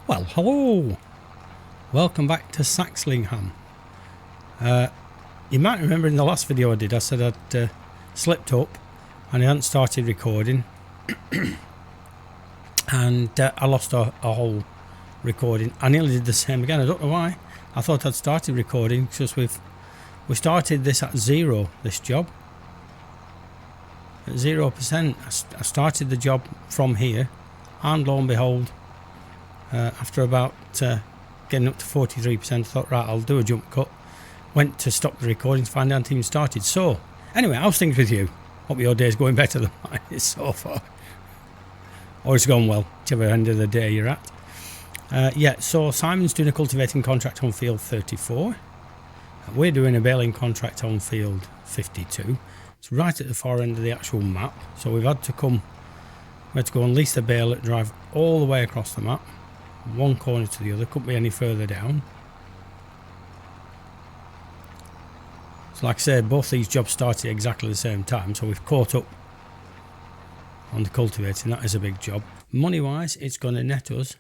Well, hello. Welcome back to Saxlingham. You might remember in the last video I did, I said I'd slipped up and I hadn't started recording. And I lost a whole recording. I nearly did the same again. I don't know why. I thought I'd started recording because we started this at zero, this job. At 0%. I started the job from here, and lo and behold, after about getting up to 43%, I thought, right, I'll do a jump cut. Went to stop the recording to find out it even started. So, anyway, how's things with you? Hope your day's going better than mine is so far. Or it's gone well, whichever end of the day you're at. Yeah, so Simon's doing a cultivating contract on field 34. We're doing a baling contract on field 52. It's right at the far end of the actual map. So we had to go and lease the baler, drive all the way across the map. One corner to the other, couldn't be any further down. So like I said, both these jobs started exactly the same time, so we've caught up on the cultivating. That is a big job. Money wise, it's going to net us,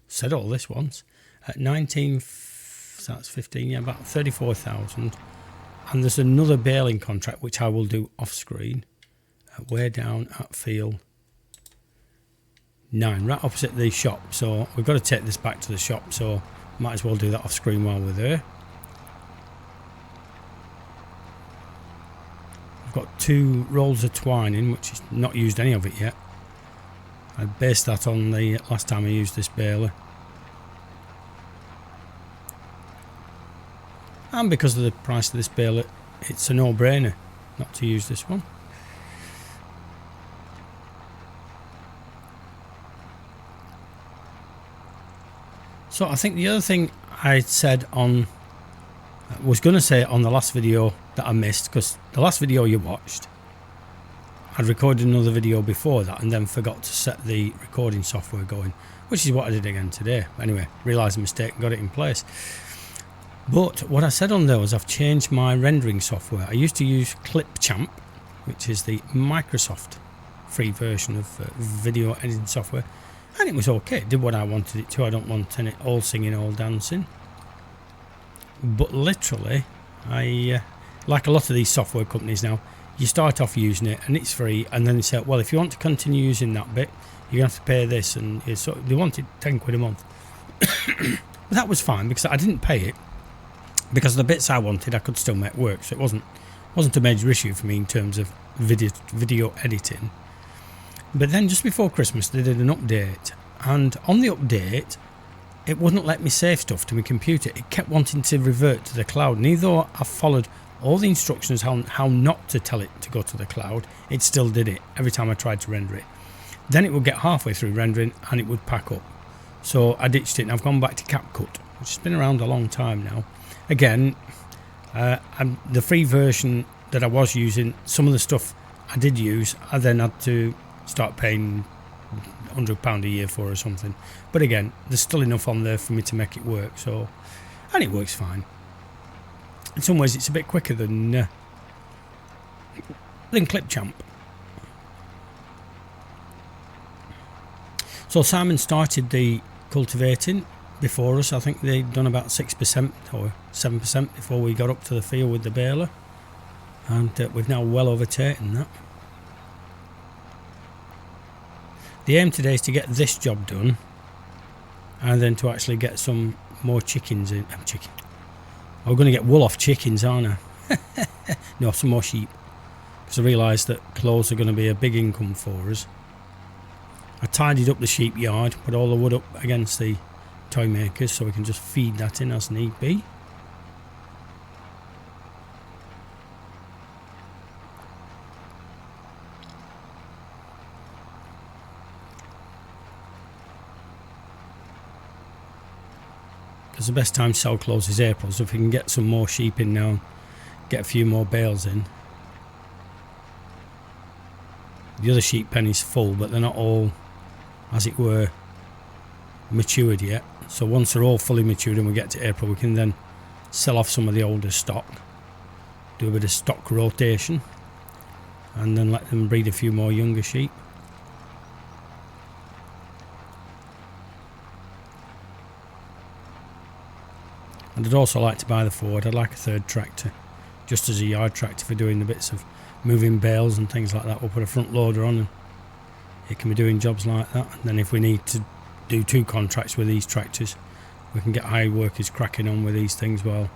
said all this once, at 19, so that's 15, yeah, about 34,000. And there's another baling contract which I will do off screen, way down at field 9, right opposite the shop. So we've got to take this back to the shop, so might as well do that off screen while we're there. I've got 2 rolls of twining, which is not used any of it yet. I based that on the last time I used this baler. And because of the price of this baler, it's a no-brainer not to use this one. So I think the other thing I said was going to say on the last video that I missed, because the last video you watched, I'd recorded another video before that and then forgot to set the recording software going, which is what I did again today. Anyway, realised the mistake and got it in place. But what I said on there was I've changed my rendering software. I used to use Clipchamp, which is the Microsoft free version of video editing software. And it was okay, it did what I wanted it to. I don't want it all singing, all dancing. But literally, like a lot of these software companies now, you start off using it and it's free, and then they say, well, if you want to continue using that bit, you're going to have to pay this, and so they wanted 10 quid a month. But that was fine because I didn't pay it, because the bits I wanted I could still make work, so it wasn't a major issue for me in terms of video editing. But then just before Christmas they did an update, and on the update it wouldn't let me save stuff to my computer. It kept wanting to revert to the cloud, and even though I followed all the instructions how not to tell it to go to the cloud, it still did it every time I tried to render it. Then it would get halfway through rendering and it would pack up. So I ditched it and I've gone back to CapCut, which has been around a long time now. Again, the free version that I was using, some of the stuff I did use, I then had to start paying £100 a year for or something. But again, there's still enough on there for me to make it work. So, and it works fine. In some ways, it's a bit quicker than Clipchamp. So Simon started the cultivating before us. I think they'd done about 6% or 7% before we got up to the field with the baler, and we've now well overtaken that. The aim today is to get this job done, and then to actually get some more chickens in. I'm going to get wool off chickens, aren't I? No, some more sheep, because I realised that clothes are going to be a big income for us. I tidied up the sheep yard, put all the wood up against the toy makers so we can just feed that in as need be. Because the best time to sell clothes is April, so if we can get some more sheep in now, get a few more bales in. The other sheep pen is full, but they're not all, as it were, matured yet. So once they're all fully matured and we get to April, we can then sell off some of the older stock, do a bit of stock rotation, and then let them breed a few more younger sheep. And I'd also like to buy the Ford. I'd like a third tractor, just as a yard tractor for doing the bits of moving bales and things like that. We'll put a front loader on and it can be doing jobs like that. And then if we need to do 2 contracts with these tractors, we can get hired workers cracking on with these things while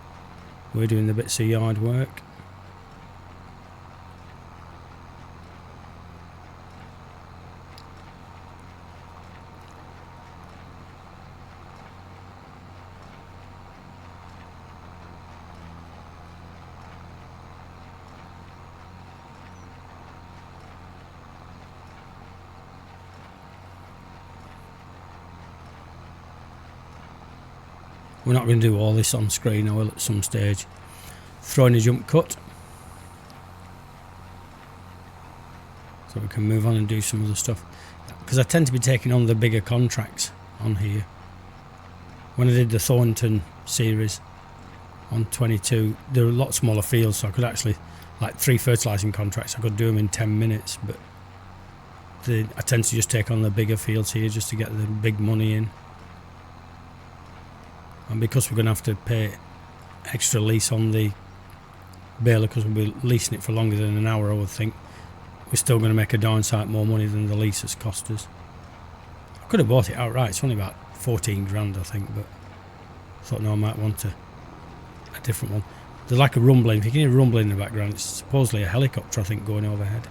we're doing the bits of yard work. We're not going to do all this on screen. I will at some stage. Throw in a jump cut, so we can move on and do some other stuff, because I tend to be taking on the bigger contracts on here. When I did the Thornton series on 22, there were a lot smaller fields, so I could actually, like 3 fertilising contracts, I could do them in 10 minutes, but I tend to just take on the bigger fields here just to get the big money in. And because we're going to have to pay extra lease on the baler, because we'll be leasing it for longer than an hour, I would think, we're still going to make a darn sight more money than the lease has cost us. I could have bought it outright. It's only about 14 grand, I think, but I thought, no, I might want a different one. There's like a rumbling. If you can hear rumbling in the background, it's supposedly a helicopter, I think, going overhead.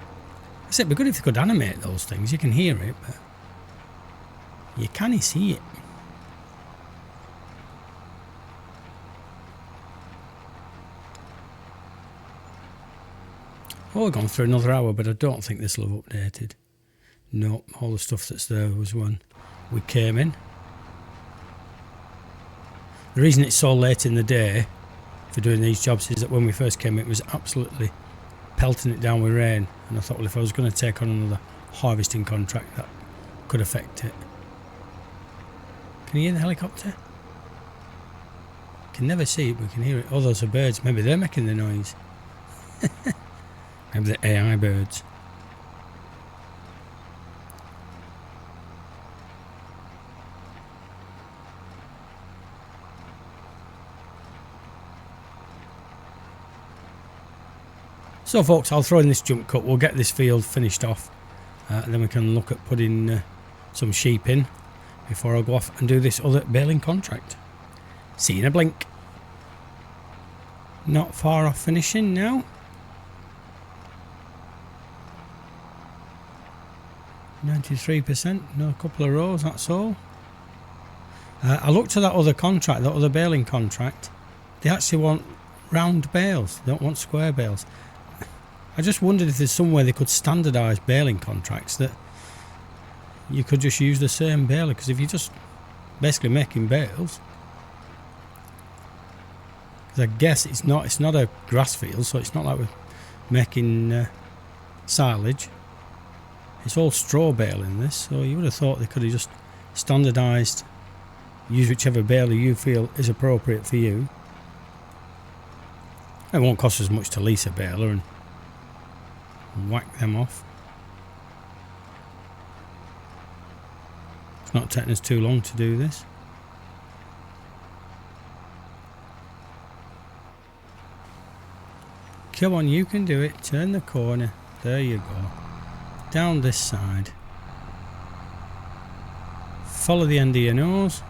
I said it'd be good if they could animate those things. You can hear it, but you can't see it. Oh, we've gone through another hour, but I don't think this will have updated. No, all the stuff that's there was when we came in. The reason it's so late in the day for doing these jobs is that when we first came, it was absolutely pelting it down with rain. And I thought, well, if I was going to take on another harvesting contract, that could affect it. Can you hear the helicopter? Can never see it, but we can hear it. Oh, those are birds. Maybe they're making the noise. Maybe the AI birds. So folks, I'll throw in this jump cut. We'll get this field finished off, and then we can look at putting some sheep in before I go off and do this other baling contract. See you in a blink. Not far off finishing now. 93%, no, a couple of rows, that's all. I looked at that other contract, that other baling contract. They actually want round bales, they don't want square bales. I just wondered if there's some way they could standardise baling contracts, that you could just use the same baler, because if you're just basically making bales, because I guess it's not a grass field, so it's not like we're making silage. It's all straw baling this, so you would have thought they could have just standardised, use whichever baler you feel is appropriate for you. It won't cost as much to lease a baler and whack them off. It's not taking us too long to do this. Come on, you can do it. Turn the corner. There you go. Down this side. Follow the end of your nose.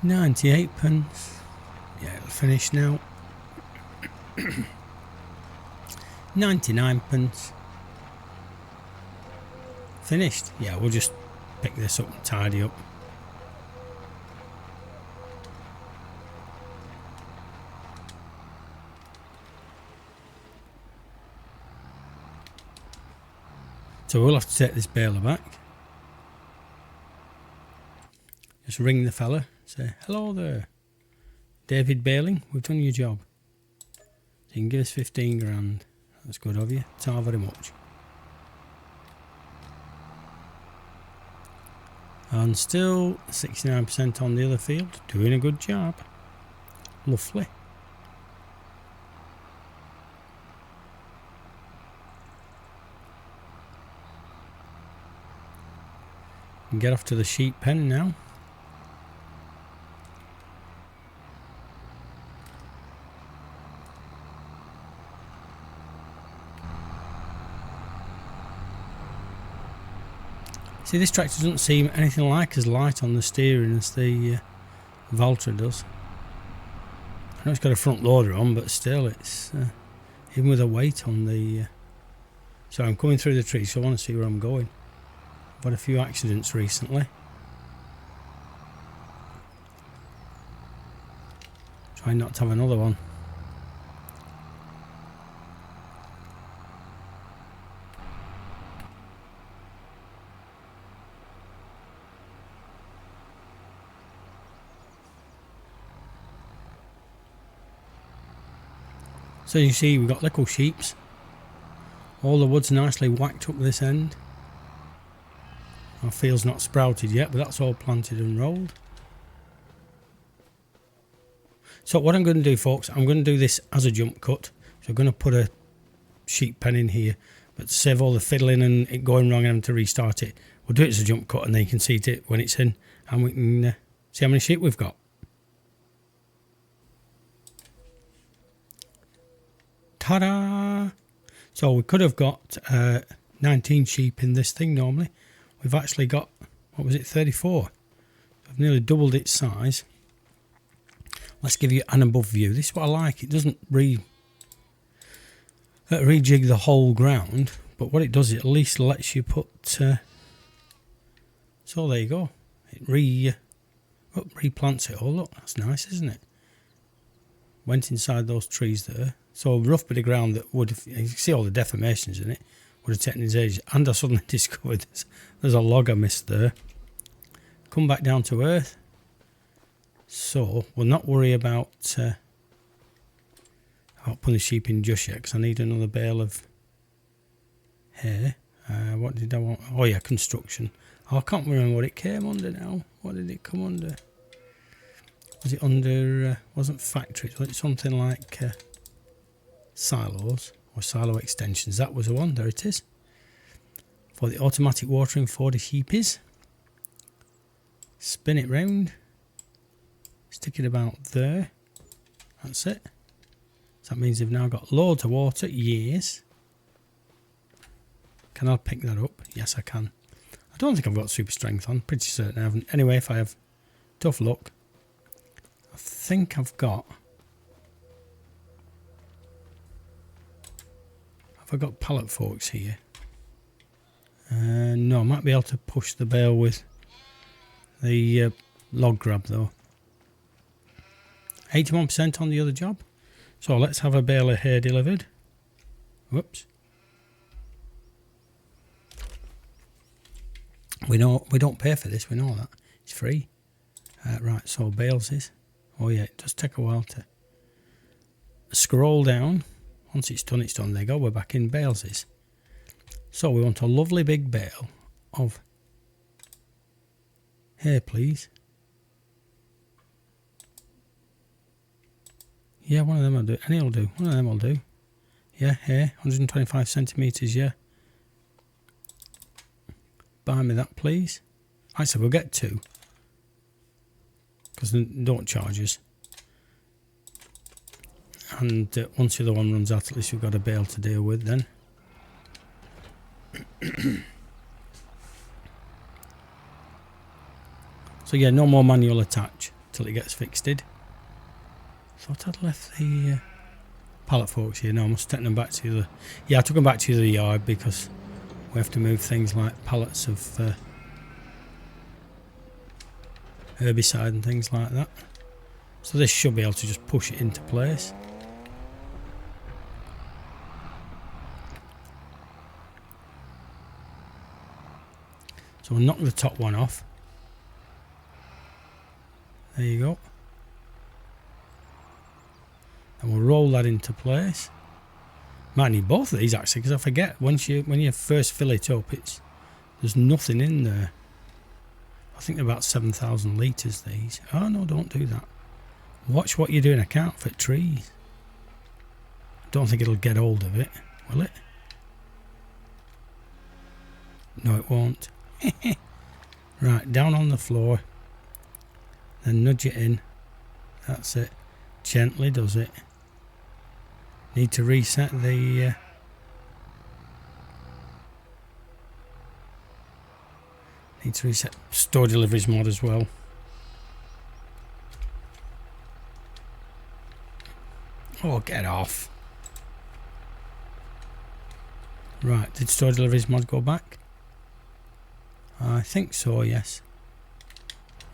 £98. Yeah, it'll finish now. 99p. Finished. Yeah, we'll just pick this up and tidy up. So we'll have to take this baler back. Just ring the fella, say, hello there, David Baling, we've done your job. So you can give us 15 grand. That's good of you. Thank you very much. And still 69% on the other field. Doing a good job. Lovely. And get off to the sheep pen now. See, this tractor doesn't seem anything like as light on the steering as the Valtra does. I know it's got a front loader on, but still, it's even with a weight on the... So I'm coming through the trees, so I want to see where I'm going. I've had a few accidents recently. Trying not to have another one. So you see, we've got little sheeps. All the wood's nicely whacked up this end. Our field's not sprouted yet, but that's all planted and rolled. So what I'm going to do, folks, I'm going to do this as a jump cut. So I'm going to put a sheep pen in here, but to save all the fiddling and it going wrong and having to restart it, we'll do it as a jump cut, and then you can see it when it's in, and we can see how many sheep we've got. Ta-da! So we could have got 19 sheep in this thing normally. We've actually got, what was it, 34. I've nearly doubled its size. Let's give you an above view. This is what I like. It doesn't rejig the whole ground, but what it does, it at least lets you put... so there you go. It replants it all. Look, that's nice, isn't it? Went inside those trees there. So a rough bit of ground that would have, you can see all the deformations in it, would have taken its age. And I suddenly discovered there's a log I missed there. Come back down to earth. So we'll not worry about putting the sheep in just yet, because I need another bale of hay. What did I want? Oh yeah, construction. Oh, I can't remember what it came under now. What did it come under? Was it under, wasn't factories, was it something like silos or silo extensions? That was the one, there it is. For the automatic watering for the sheepies. Spin it round. Stick it about there. That's it. So that means they've now got loads of water. Yes. Can I pick that up? Yes, I can. I don't think I've got super strength on. Pretty certain I haven't. Anyway, if I have tough luck, I think I've got... Have I got pallet forks here? No, I might be able to push the bale with the log grab though. 81% on the other job. So let's have a bale of hay delivered. Whoops. We know we don't pay for this, we know that. It's free. Right, so bales is. Oh yeah, it does take a while to scroll down. Once it's done, it's done. There you go, we're back in bales is. So we want a lovely big bale of hay, please. Yeah, one of them will do. Any will do. One of them will do. Yeah, hay, 125 centimetres, yeah. Buy me that, please. Actually, we'll get two, because they don't charge us. And once the other one runs out, at least we've got a bale to deal with then. So yeah, no more manual attach till it gets fixed. Thought I'd left the pallet forks here. No, I must take them back to the... Yeah, I took them back to the yard because we have to move things like pallets of herbicide and things like that. So this should be able to just push it into place. So we'll knock the top one off. There you go. And we'll roll that into place. Might need both of these actually, because I forget when you first fill it up, there's nothing in there. I think they're about 7,000 litres, these. Oh, no, don't do that. Watch what you're doing. I can't fit trees. Don't think it'll get hold of it, will it? No, it won't. Right, down on the floor. Then nudge it in. That's it. Gently does it. Need to reset the... need to reset store deliveries mod as well. Oh, get off. Right, did store deliveries mod go back? I think so, yes.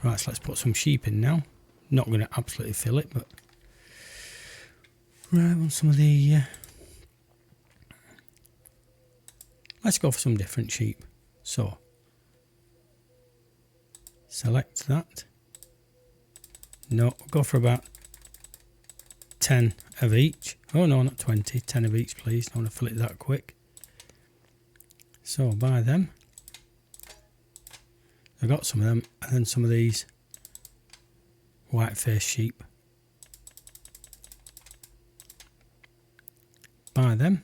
Right, so let's put some sheep in now. Not going to absolutely fill it, but... Right, I want some of the... Let's go for some different sheep. So... Select that. No, go for about 10 of each. Oh no, not 20. 10 of each, please. Don't want to fill it that quick. So, buy them. I got some of them, and then some of these white-faced sheep. Buy them.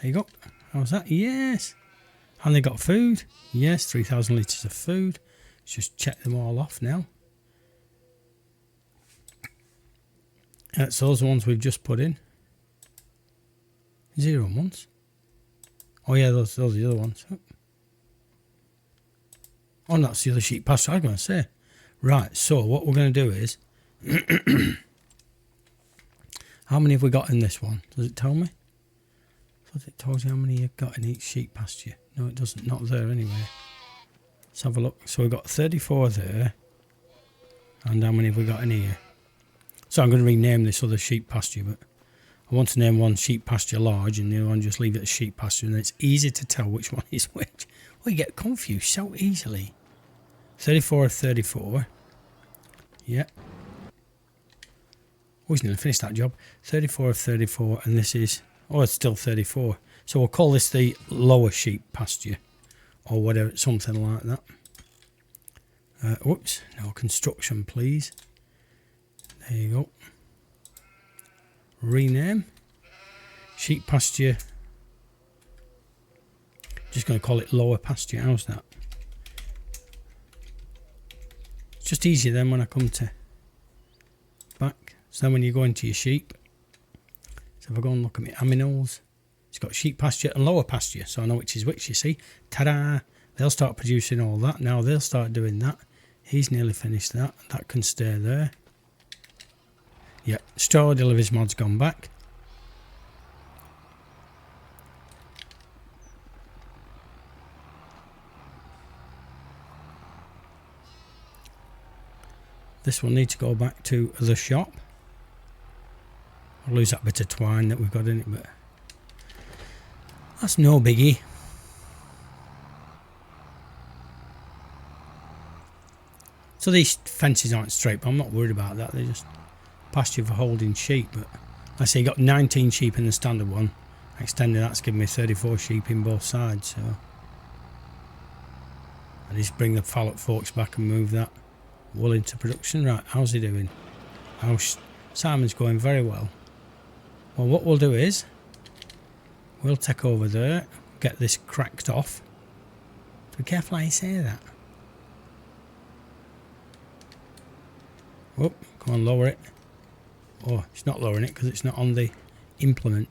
There you go. How's that? Yes. And they got food. Yes, 3,000 litres of food. Let's just check them all off now. That's those the ones we've just put in. 0 months. Oh yeah, those are the other ones. Oh, that's the other sheep pasture. I was going to say. Right, so what we're going to do is... how many have we got in this one? Does it tell me? I thought it tells you how many you've got in each sheep pasture. No, it doesn't. Not there anyway. Let's have a look. So we've got 34 there. And how many have we got in here? So I'm going to rename this other sheep pasture, but I want to name one sheep pasture large and the other one just leave it as sheep pasture, and it's easy to tell which one is which. Well, you get confused so easily. 34 of 34. Yeah. Oh, he's nearly finished that job. 34 of 34, and this is... Oh, it's still 34. So we'll call this the lower sheep pasture. Or whatever, something like that. Whoops, no construction, please. There you go. Rename. Sheep pasture. Just going to call it lower pasture. How's that? It's just easier then when I come to back. So then when you go into your sheep. So if I go and look at my aminals. It's got sheep pasture and lower pasture, so I know which is which, you see. Ta-da! They'll start producing all that. Now they'll start doing that. He's nearly finished that. That can stay there. Yeah, store deliveries mod's gone back. This will need to go back to the shop. I'll lose that bit of twine that we've got in it, but... that's no biggie. So these fences aren't straight, but I'm not worried about that. They're just pasture for holding sheep. But I say you got 19 sheep in the standard one. Extending that's giving me 34 sheep in both sides. So I just bring the fallow forks back and move that wool into production. Right, how's he doing? Simon's going very well. Well, what we'll do is we'll take over there, get this cracked off. Be careful how you say that. Oh, come on, lower it. Oh, it's not lowering it because it's not on the implement.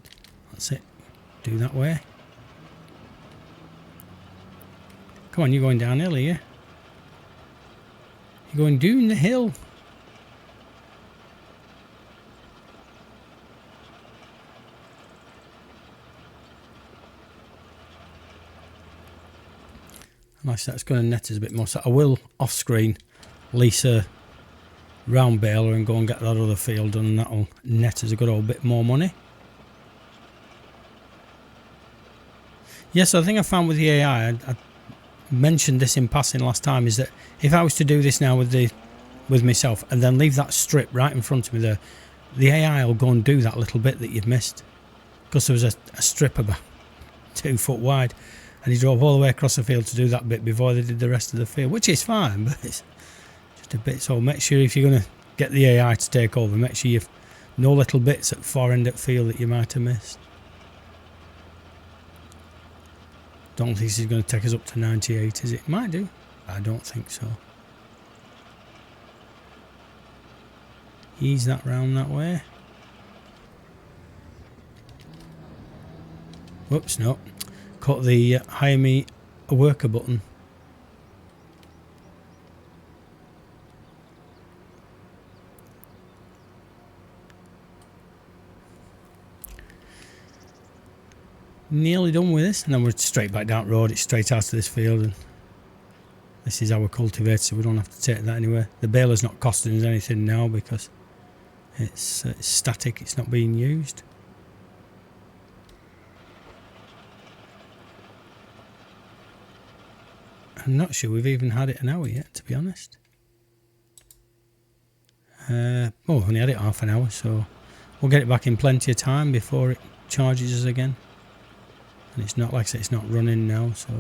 That's it. Do that way. Come on, you're going downhill here. You're going down the hill. Nice, that's going to net us a bit more. So I will, off screen, lease a round baler and go and get that other field done, and that'll net us a good old bit more money. Yes, I think I found with the AI, I mentioned this in passing last time, is that if I was to do this now with myself and then leave that strip right in front of me there, the AI will go and do that little bit that you've missed, because there was a strip about 2 foot wide. And he drove all the way across the field to do that bit before they did the rest of the field, which is fine, but it's just a bit. So make sure if you're going to get the AI to take over, make sure you've no little bits at far end at field that you might have missed. Don't think this is going to take us up to 98, is it? Might do. I don't think so. Ease that round that way. Whoops, no. Caught the hire me a worker button. Nearly done with this, and then we're straight back down the road. It's straight out to this field, and this is our cultivator, so we don't have to take that anywhere. The baler's not costing us anything now because it's static, it's not being used. I'm not sure we've even had it an hour yet, to be honest. Oh, we've only had it half an hour, so we'll get it back in plenty of time before it charges us again. And it's not, like I said, it's not running now, so.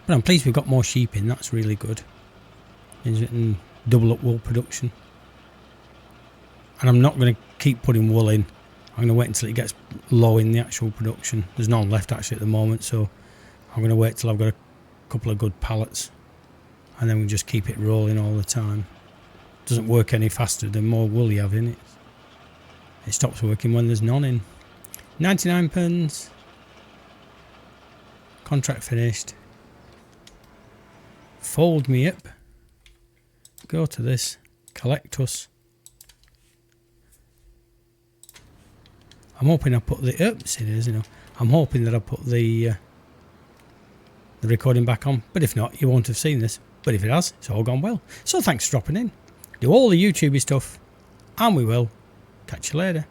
But I'm pleased we've got more sheep in, that's really good. Means we can double up wool production. And I'm not going to keep putting wool in. I'm going to wait until it gets low in the actual production. There's none left actually at the moment, so I'm going to wait till I've got a couple of good pallets. And then we'll just keep it rolling all the time. Doesn't work any faster the more wool you have in it. It stops working when there's none in. 99 pence. Contract finished. Fold me up. Go to this. Collect us. I'm hoping I put the... Oops, it is, you know. I'm hoping that I put the recording back on. But if not, you won't have seen this. But if it has, it's all gone well. So thanks for dropping in. Do all the YouTubey stuff. And we will catch you later.